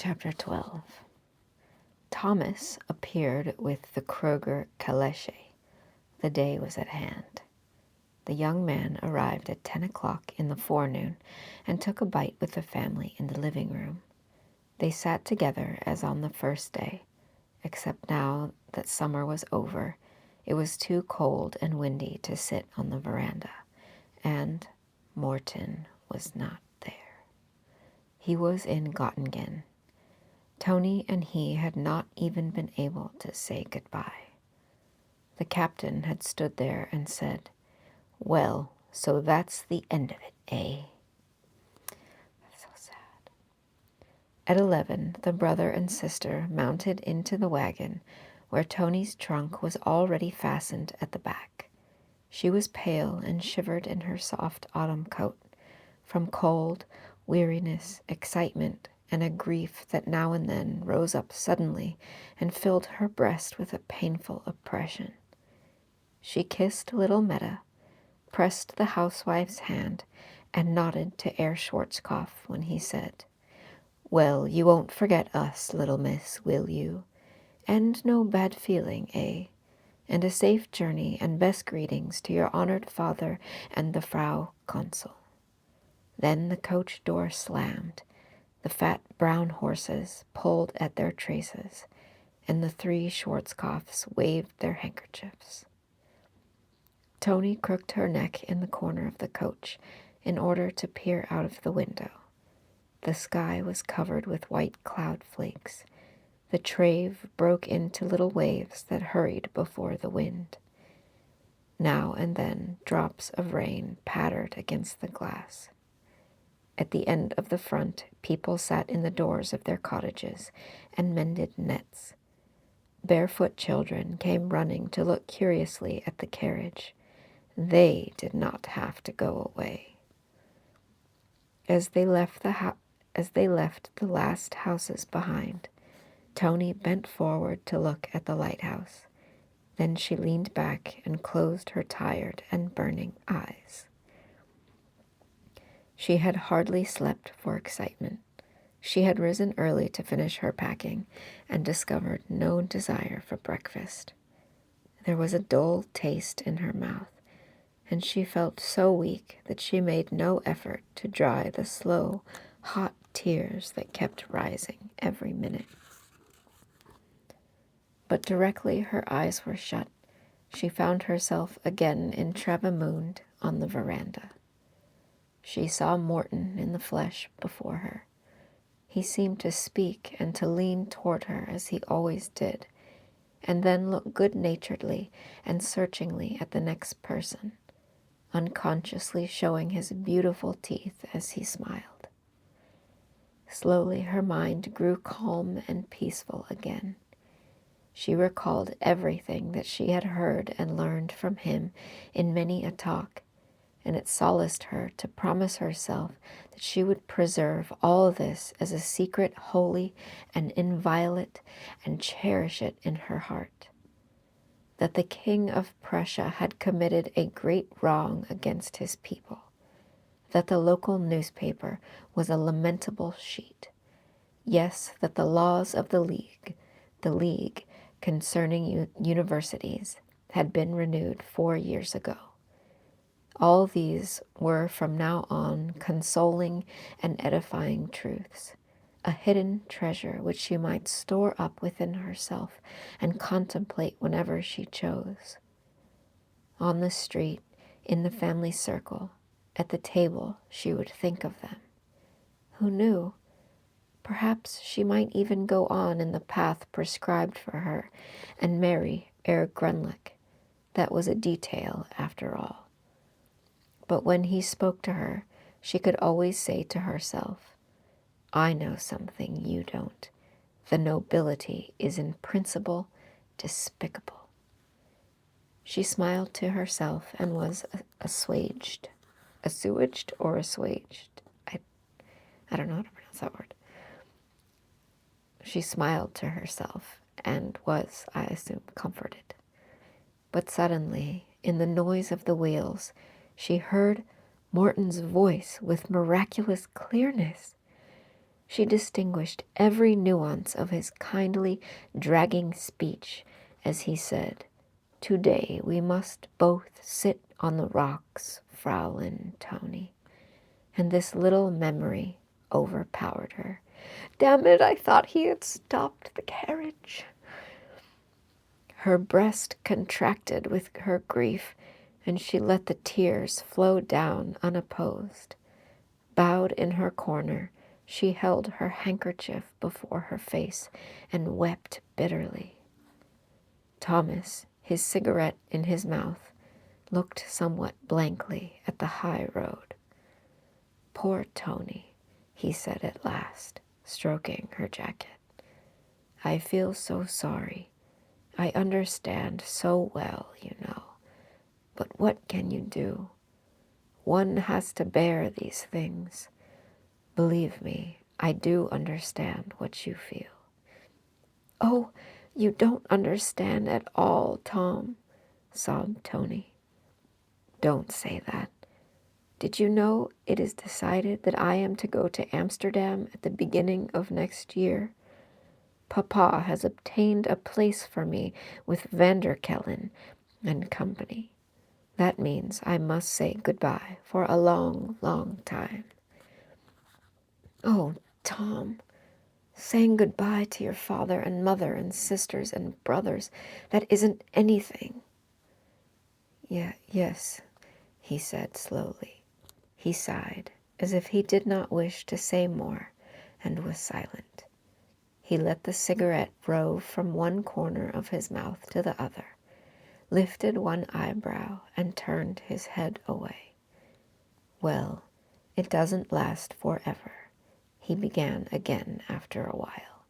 Chapter 12. Thomas appeared with the Kroger caleche. The day was at hand. The young man arrived at 10 o'clock in the forenoon and took a bite with the family in the living room. They sat together as on the first day, except now that summer was over, it was too cold and windy to sit on the veranda, and Morton was not there. He was in Göttingen. Tony and he had not even been able to say goodbye. The captain had stood there and said, "Well, so that's the end of it, eh?" That's so sad. At 11, the brother and sister mounted into the wagon, where Tony's trunk was already fastened at the back. She was pale and shivered in her soft autumn coat, from cold, weariness, excitement, and a grief that now and then rose up suddenly and filled her breast with a painful oppression. She kissed little Meta, pressed the housewife's hand, and nodded to Herr Schwarzkopf when he said, "Well, you won't forget us, little miss, will you? And no bad feeling, eh? And a safe journey and best greetings to your honored father and the Frau Consul." Then the coach door slammed. The fat brown horses pulled at their traces, and the three Schwarzkopfs waved their handkerchiefs. Tony crooked her neck in the corner of the coach in order to peer out of the window. The sky was covered with white cloud flakes. The Trave broke into little waves that hurried before the wind. Now and then drops of rain pattered against the glass. At the end of the front, people sat in the doors of their cottages and mended nets. Barefoot children came running to look curiously at the carriage. They did not have to go away. As they left the last houses behind, Tony bent forward to look at the lighthouse. Then she leaned back and closed her tired and burning eyes. She had hardly slept for excitement. She had risen early to finish her packing and discovered no desire for breakfast. There was a dull taste in her mouth, and she felt so weak that she made no effort to dry the slow, hot tears that kept rising every minute. But directly her eyes were shut, she found herself again in Travemünde on the veranda. She saw Morton in the flesh before her. He seemed to speak and to lean toward her as he always did, and then look good-naturedly and searchingly at the next person, unconsciously showing his beautiful teeth as he smiled. Slowly her mind grew calm and peaceful again. She recalled everything that she had heard and learned from him in many a talk, and it solaced her to promise herself that she would preserve all this as a secret holy and inviolate and cherish it in her heart. That the King of Prussia had committed a great wrong against his people. That the local newspaper was a lamentable sheet. Yes, that the laws of the League concerning universities, had been renewed 4 years ago. All these were from now on consoling and edifying truths, a hidden treasure which she might store up within herself and contemplate whenever she chose. On the street, in the family circle, at the table, she would think of them. Who knew? Perhaps she might even go on in the path prescribed for her and marry Herr Grunlich. That was a detail, after all. But when he spoke to her, she could always say to herself, "I know something you don't. The nobility is in principle despicable." She smiled to herself and was assuaged. Assuaged or assuaged? I don't know how to pronounce that word. She smiled to herself and was, I assume, comforted. But suddenly, in the noise of the wheels, she heard Morton's voice with miraculous clearness. She distinguished every nuance of his kindly, dragging speech as he said, "Today we must both sit on the rocks, Fraulein Toni." And this little memory overpowered her. Damn it, I thought he had stopped the carriage. Her breast contracted with her grief, and she let the tears flow down unopposed. Bowed in her corner, she held her handkerchief before her face and wept bitterly. Thomas, his cigarette in his mouth, looked somewhat blankly at the high road. "Poor Toni," he said at last, stroking her jacket. "I feel so sorry. I understand so well, you know. But what can you do? One has to bear these things. Believe me, I do understand what you feel." "Oh, you don't understand at all, Tom," sobbed Toni. "Don't say that. Did you know it is decided that I am to go to Amsterdam at the beginning of next year? Papa has obtained a place for me with Vanderkellen and company. That means I must say goodbye for a long, long time." "Oh, Tom, saying goodbye to your father and mother and sisters and brothers, that isn't anything." Yes, he said slowly. He sighed, as if he did not wish to say more, and was silent. He let the cigarette rove from one corner of his mouth to the other, lifted one eyebrow, and turned his head away. "Well, it doesn't last forever," he began again after a while.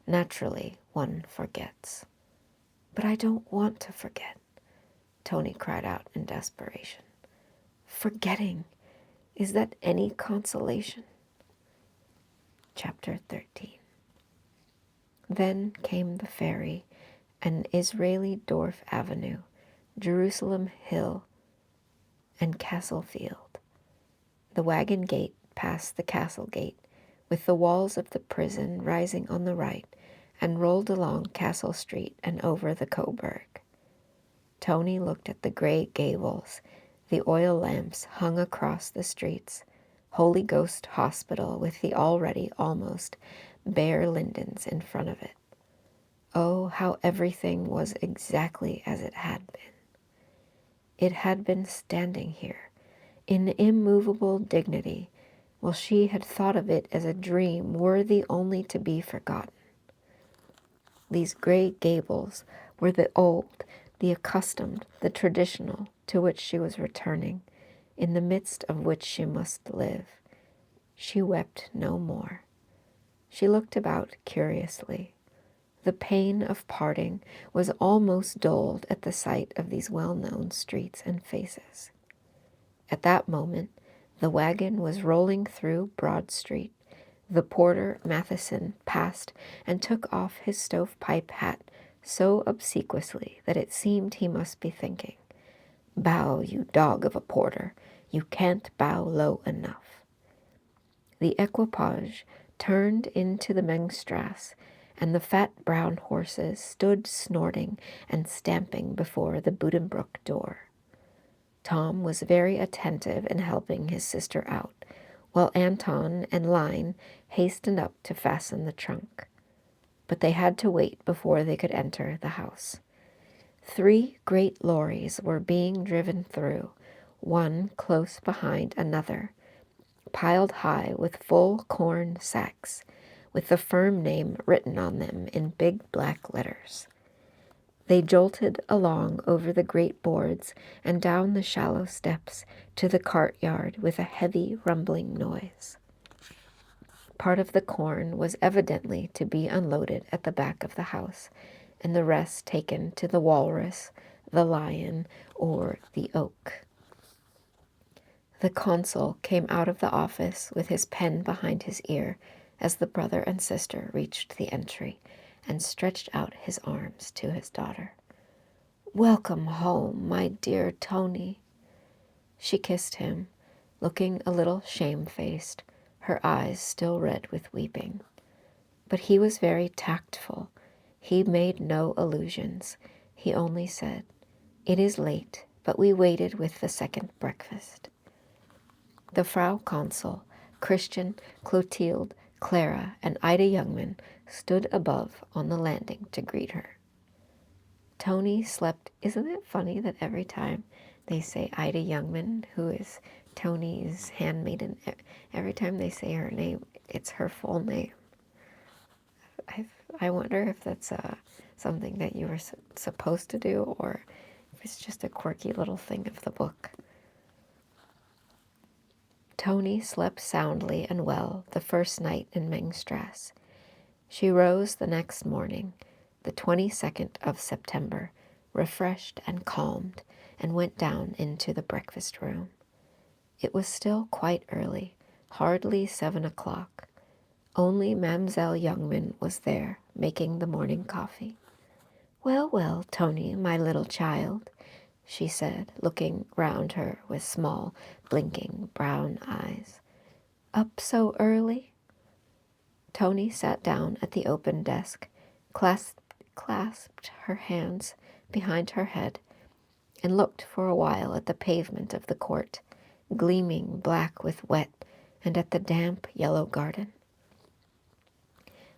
"Naturally, one forgets." "But I don't want to forget," Toni cried out in desperation. "Forgetting, is that any consolation?" Chapter 13. Then came the ferry and Israeli Dorf Avenue, Jerusalem Hill, and Castle Field. The wagon gate passed the castle gate, with the walls of the prison rising on the right, and rolled along Castle Street and over the Coburg. Toni looked at the gray gables, the oil lamps hung across the streets, Holy Ghost Hospital with the already almost bare lindens in front of it. Oh, how everything was exactly as it had been. It had been standing here, in immovable dignity, while she had thought of it as a dream worthy only to be forgotten. These gray gables were the old, the accustomed, the traditional, to which she was returning, in the midst of which she must live. She wept no more. She looked about curiously. The pain of parting was almost dulled at the sight of these well-known streets and faces. At that moment, the wagon was rolling through Broad Street. The porter, Matheson, passed and took off his stovepipe hat so obsequiously that it seemed he must be thinking, "Bow, you dog of a porter, you can't bow low enough." The equipage turned into the Mengstrasse, and the fat brown horses stood snorting and stamping before the Buddenbrook door. Tom was very attentive in helping his sister out, while Anton and Line hastened up to fasten the trunk. But they had to wait before they could enter the house. 3 great lorries were being driven through, one close behind another, piled high with full corn sacks, with the firm name written on them in big black letters. They jolted along over the great boards and down the shallow steps to the cart yard with a heavy rumbling noise. Part of the corn was evidently to be unloaded at the back of the house, and the rest taken to the Walrus, the Lion, or the Oak. The consul came out of the office with his pen behind his ear as the brother and sister reached the entry, and stretched out his arms to his daughter. "Welcome home, my dear Toni." She kissed him, looking a little shamefaced, her eyes still red with weeping. But he was very tactful. He made no allusions. He only said, "It is late, but we waited with the second breakfast." The Frau Consul, Christian, Clotilde, Clara, and Ida Youngman stood above on the landing to greet her. Tony slept. Isn't it funny that every time they say Ida Youngman, who is Tony's handmaiden, every time they say her name, it's her full name? I wonder if that's something that you were supposed to do, or if it's just a quirky little thing of the book. Tony slept soundly and well the first night in Mengstrasse. She rose the next morning, the 22nd of September, refreshed and calmed, and went down into the breakfast room. It was still quite early, hardly 7 o'clock. Only Mamselle Youngman was there, making the morning coffee. "Well, well, Tony, my little child," she said, looking round her with small, blinking brown eyes. "Up so early?" Tony sat down at the open desk, clasped her hands behind her head, and looked for a while at the pavement of the court, gleaming black with wet, and at the damp yellow garden.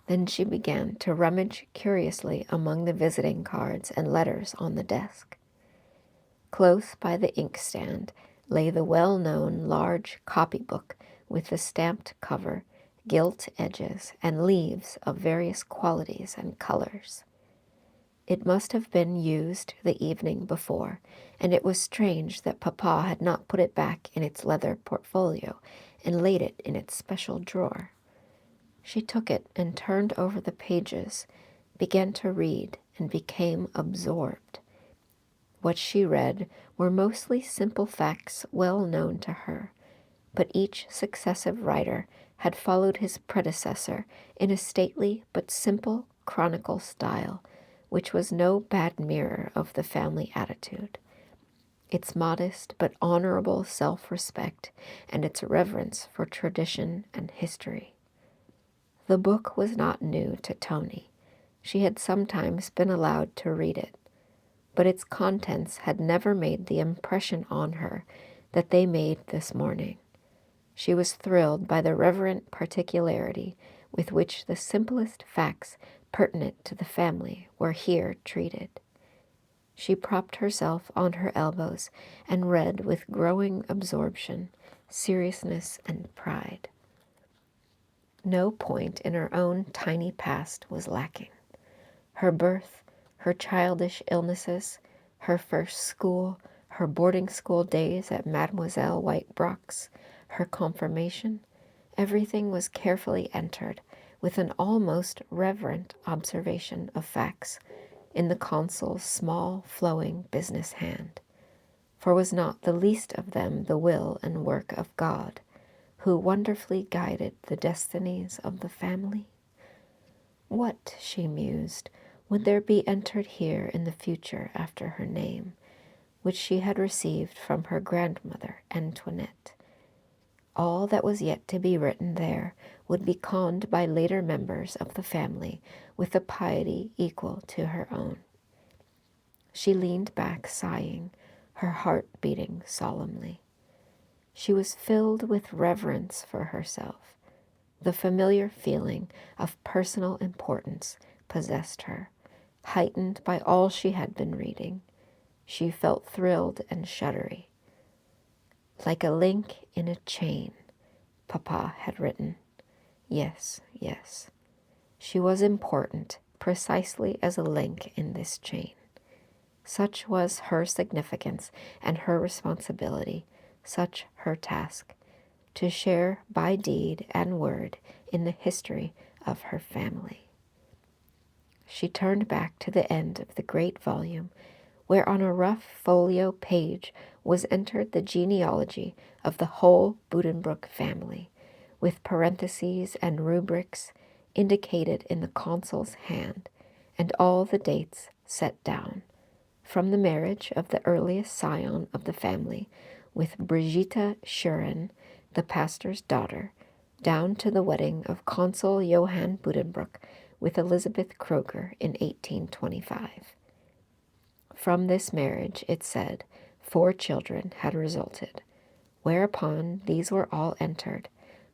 Then she began to rummage curiously among the visiting cards and letters on the desk. Close by the inkstand lay the well-known large copybook with the stamped cover, gilt edges, and leaves of various qualities and colors. It must have been used the evening before, and it was strange that Papa had not put it back in its leather portfolio and laid it in its special drawer. She took it and turned over the pages, began to read, and became absorbed. What she read were mostly simple facts well known to her, but each successive writer had followed his predecessor in a stately but simple chronicle style, which was no bad mirror of the family attitude. Its modest but honorable self-respect and its reverence for tradition and history. The book was not new to Tony. She had sometimes been allowed to read it, but its contents had never made the impression on her that they made this morning. She was thrilled by the reverent particularity with which the simplest facts pertinent to the family were here treated. She propped herself on her elbows and read with growing absorption, seriousness, and pride. No point in her own tiny past was lacking. Her birth, her childish illnesses, her first school, her boarding school days at Mademoiselle Whitebrock's, her confirmation, everything was carefully entered with an almost reverent observation of facts in the consul's small, flowing business hand. For was not the least of them the will and work of God, who wonderfully guided the destinies of the family? What, she mused, would there be entered here in the future after her name, which she had received from her grandmother Antoinette? All that was yet to be written there would be conned by later members of the family with a piety equal to her own. She leaned back sighing, her heart beating solemnly. She was filled with reverence for herself. The familiar feeling of personal importance possessed her, heightened by all she had been reading. She felt thrilled and shuddery. Like a link in a chain, Papa had written. Yes, yes. She was important precisely as a link in this chain. Such was her significance and her responsibility, such her task, to share by deed and word in the history of her family. She turned back to the end of the great volume, where on a rough folio page was entered the genealogy of the whole Buddenbrook family, with parentheses and rubrics indicated in the consul's hand, and all the dates set down, from the marriage of the earliest scion of the family with Brigitte Schuren, the pastor's daughter, down to the wedding of Consul Johann Buddenbrook with Elizabeth Kroger in 1825. From this marriage, it said, 4 children had resulted, whereupon these were all entered,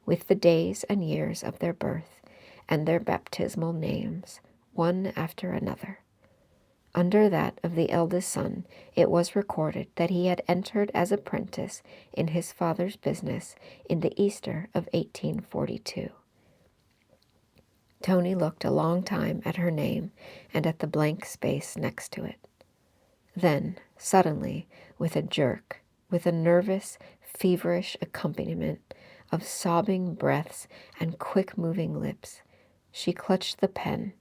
with the days and years of their birth, and their baptismal names, one after another. Under that of the eldest son, it was recorded that he had entered as apprentice in his father's business in the Easter of 1842. Tony looked a long time at her name and at the blank space next to it. Then, suddenly, with a jerk, with a nervous, feverish accompaniment of sobbing breaths and quick-moving lips, she clutched the pen,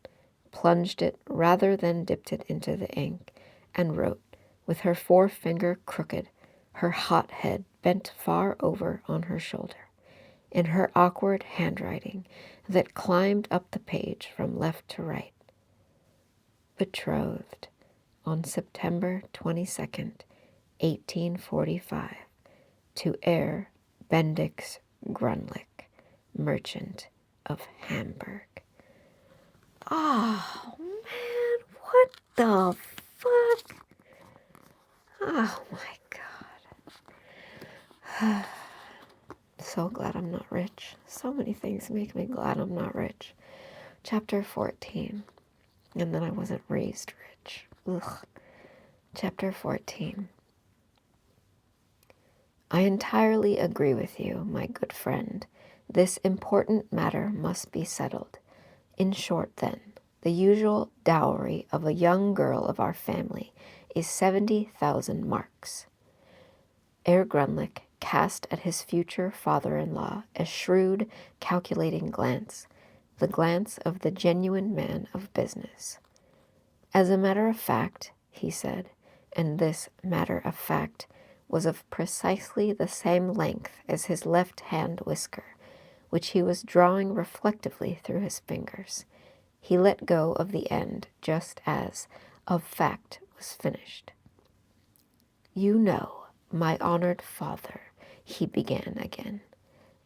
plunged it rather than dipped it into the ink, and wrote, with her forefinger crooked, her hot head bent far over on her shoulder, in her awkward handwriting that climbed up the page from left to right. Betrothed on September 22nd, 1845, to Herr Bendix Grunlich, merchant of Hamburg. Oh, man, what the fuck? Oh, my God. So glad I'm not rich. So many things make me glad I'm not rich. Chapter 14. And then I wasn't raised rich. Ugh. Chapter 14. I entirely agree with you, my good friend. This important matter must be settled. In short, then, the usual dowry of a young girl of our family is 70,000 marks. Herr Grunlich cast at his future father-in-law a shrewd, calculating glance, the glance of the genuine man of business. As a matter of fact, he said, and this matter of fact was of precisely the same length as his left-hand whisker, which he was drawing reflectively through his fingers. He let go of the end just as of fact was finished. You know, my honored father, he began again,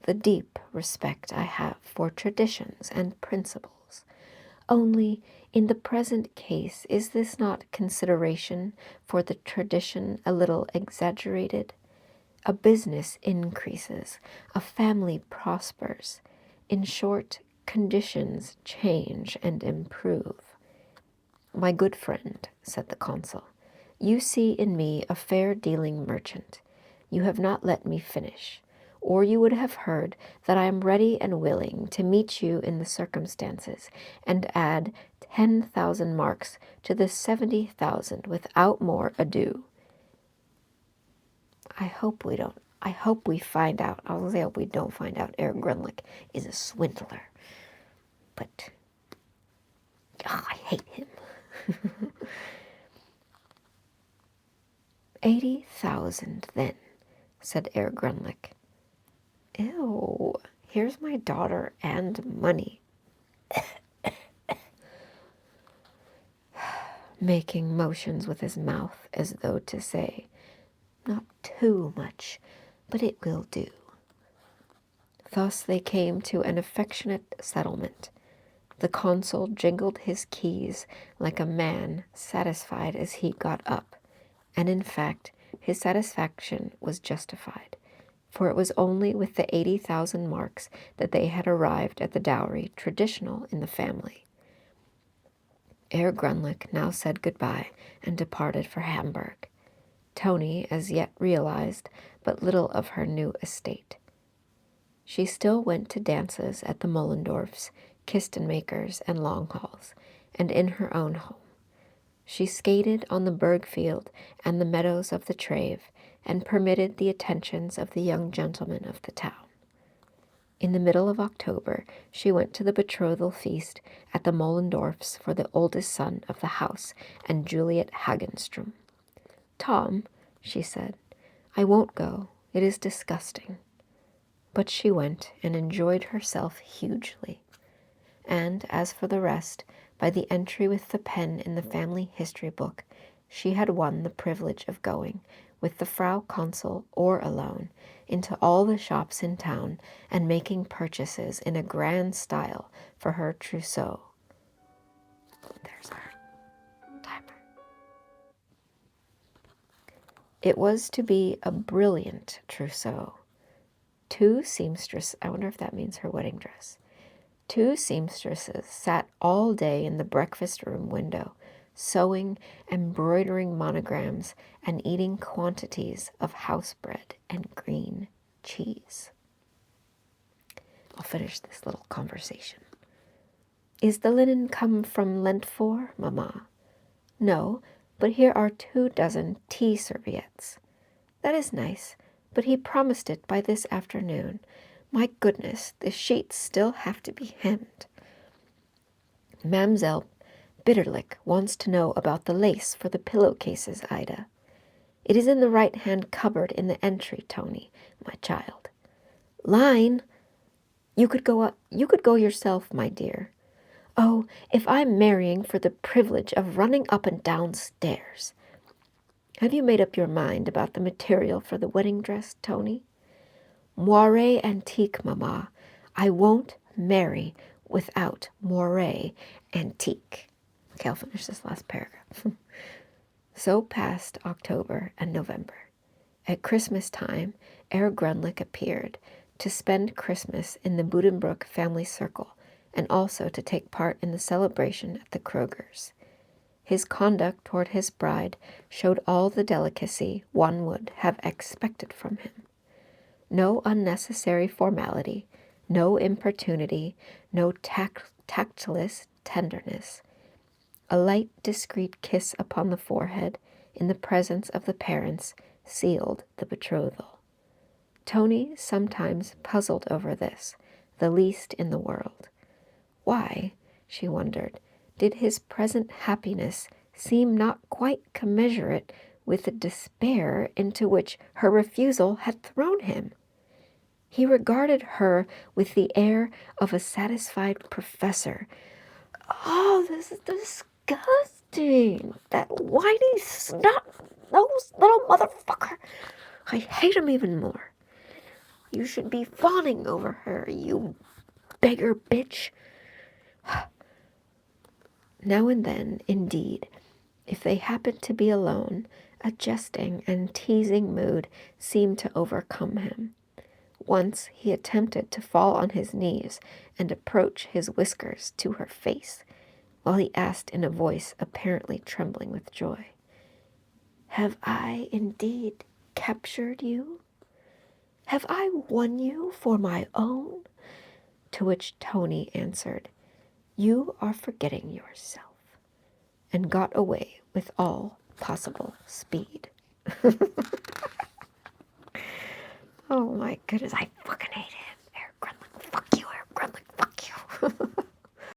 the deep respect I have for traditions and principles. Only, in the present case, is this not consideration for the tradition a little exaggerated? A business increases, a family prospers. In short, conditions change and improve. My good friend, said the consul, you see in me a fair-dealing merchant. You have not let me finish, or you would have heard that I am ready and willing to meet you in the circumstances and add 10,000 marks to the 70,000 without more ado. I hope we find out. I hope we don't find out Herr Grunlich is a swindler. But I hate him. 80,000 then, said Herr Grunlich. Ew, here's my daughter and money. Making motions with his mouth as though to say, not too much, but it will do. Thus they came to an affectionate settlement. The consul jingled his keys like a man satisfied as he got up, and in fact his satisfaction was justified, for it was only with the 80,000 marks that they had arrived at the dowry traditional in the family. Herr Grunlich now said goodbye and departed for Hamburg. Tony as yet realized but little of her new estate. She still went to dances at the Mollendorfs, Kistenmakers, and Longhalls, and in her own home. She skated on the Bergfield and the meadows of the Trave, and permitted the attentions of the young gentlemen of the town. In the middle of October, she went to the betrothal feast at the Mollendorfs for the oldest son of the house and Juliet Hagenstrom. Tom, she said, I won't go. It is disgusting. But she went and enjoyed herself hugely. And as for the rest, by the entry with the pen in the family history book, she had won the privilege of going, with the Frau Consul or alone, into all the shops in town and making purchases in a grand style for her trousseau. There's our timer. It was to be a brilliant trousseau. Two seamstresses, I wonder if that means her wedding dress. Two seamstresses sat all day in the breakfast room window, sewing, embroidering monograms, and eating quantities of house bread and green cheese. I'll finish this little conversation. Is the linen come from lent for, Mamma? No, but here are 24 tea serviettes. That is nice, but he promised it by this afternoon. My goodness, the sheets still have to be hemmed. Mamselle Bitterlick wants to know about the lace for the pillowcases, Ida. It is in the right-hand cupboard in the entry, Tony, my child. Line! You could go yourself, my dear. Oh, if I'm marrying for the privilege of running up and down stairs. Have you made up your mind about the material for the wedding dress, Tony? Moire antique, Mamma. I won't marry without moire antique. Okay, I'll finish this last paragraph. So passed October and November. At Christmas time, Herr Grunlick appeared to spend Christmas in the Buddenbrooks family circle and also to take part in the celebration at the Krogers. His conduct toward his bride showed all the delicacy one would have expected from him. No unnecessary formality, no importunity, no tactless tenderness. A light, discreet kiss upon the forehead in the presence of the parents sealed the betrothal. Tony sometimes puzzled over this, the least in the world. Why, she wondered, did his present happiness seem not quite commensurate with the despair into which her refusal had thrown him? He regarded her with the air of a satisfied professor. Oh, this is disgusting. That whiny snot-nosed little motherfucker. I hate him even more. You should be fawning over her, you beggar bitch. Now and then, indeed, if they happened to be alone, a jesting and teasing mood seemed to overcome him. Once he attempted to fall on his knees and approach his whiskers to her face, while he asked in a voice apparently trembling with joy, "Have I indeed captured you? Have I won you for my own?" To which Tony answered, "You are forgetting yourself," and got away with all possible speed. Oh my goodness, I fucking hate it.